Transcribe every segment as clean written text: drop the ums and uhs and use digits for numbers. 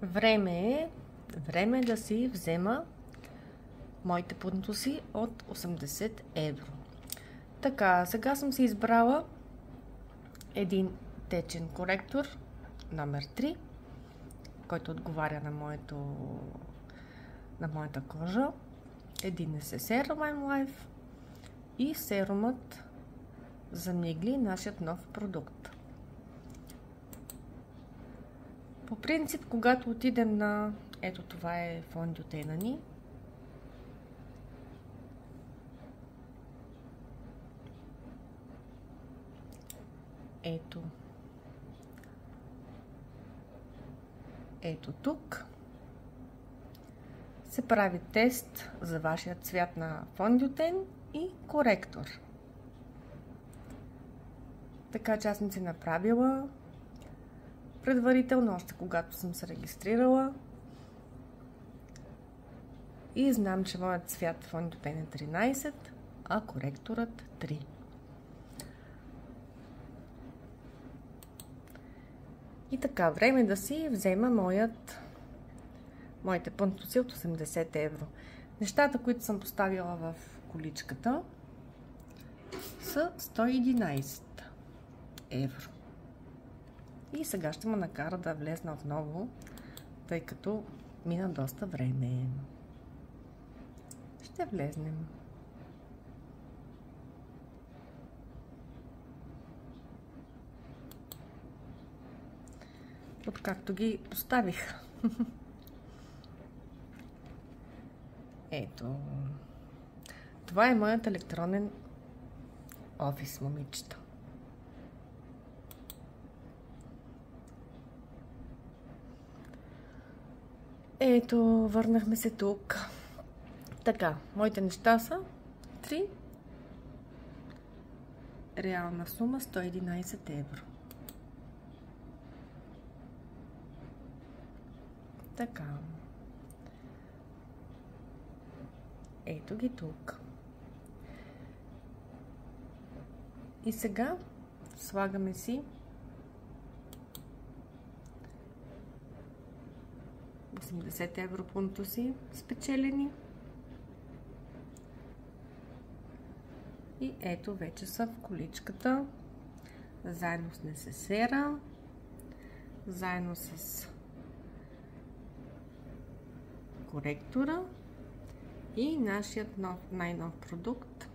Време е да си взема моите плинтуси от 80 евро. Така, сега съм си избрала един течен коректор номер 3, който отговаря на моята кожа, един НССР Lime Life и серумът за мигли, нашият нов продукт. По принцип, когато отидем на... Ето това е фондютена ни. Ето тук се прави тест за вашия цвят на фондютен и коректор. Така че аз съм си направила предварително, още когато съм се регистрирала, и знам, че моят цвят фондютен е 13, а коректорът 3. И така, време да си взема моите плинтуси от 80 евро. Нещата, които съм поставила в количката, са 111 евро. И сега ще ме накара да влезна отново, тъй като мина доста време. Ще влезнем. Откакто ги поставих. Ето. Това е моят електронен офис, момичета. Ето, върнахме се тук. Така, моите неща са 3. Реална сума 111 евро. Така. Ето ги тук. И сега слагаме си 80 евро плинтуси спечелени. И ето вече са в количката, заедно с НССР-а, заедно с коректора и нашият най-нов продукт,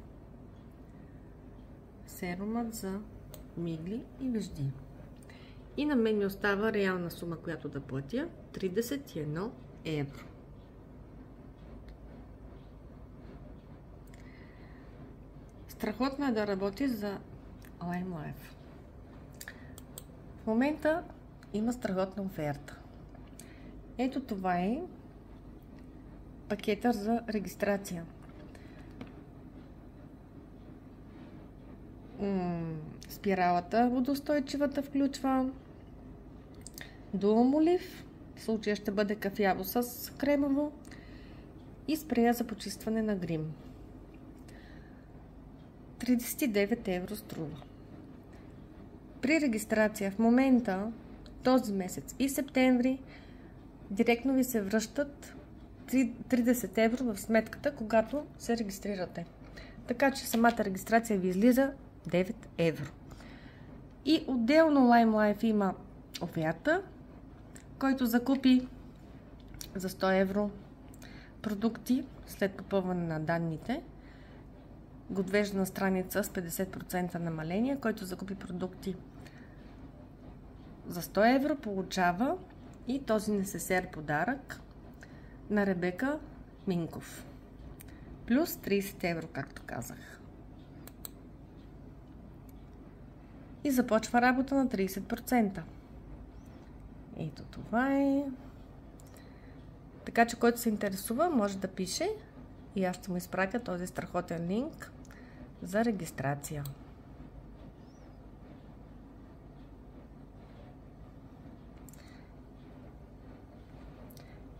серумът за мигли и вежди. И на мен ми остава реална сума, която да платя, 31 евро. Страхотно е да работи за Lime Life. В момента има страхотна оферта. Ето това е пакета за регистрация. Спиралата водоустойчивата включва дуомолив, в случая ще бъде кафяво с кремово, и спрея за почистване на грим. 39 евро струва. При регистрация в момента, този месец и септември, директно ви се връщат 30 евро в сметката, когато се регистрирате. Така че самата регистрация ви излиза 9 евро. И отделно Lime Life има оферта, който закупи за 100 евро продукти след попълване на данните, го отвежда на страница с 50% намаление, който закупи продукти за 100 евро, получава и този НССР подарък на Ребека Минков. Плюс 30 евро, както казах. И започва работа на 30%. Ето това е. Така че който се интересува, може да пише и аз ще му изпратя този страхотен линк за регистрация.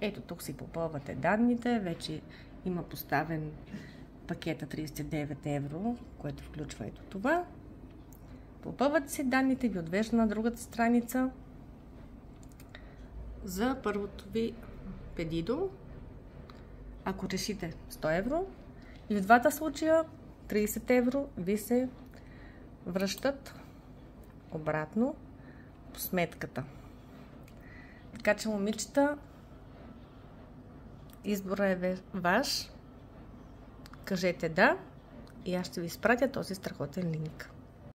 Ето тук си попълвате данните, вече има поставен пакета 39 евро, което включва ето това. Попълвате си данните, ви отвежда на другата страница за първото ви педидо, ако решите 100 евро. И в двата случая 30 евро ви се връщат обратно по сметката. Така че, момичета, изборът е ваш. Кажете да и аз ще ви изпратя този страхотен линк.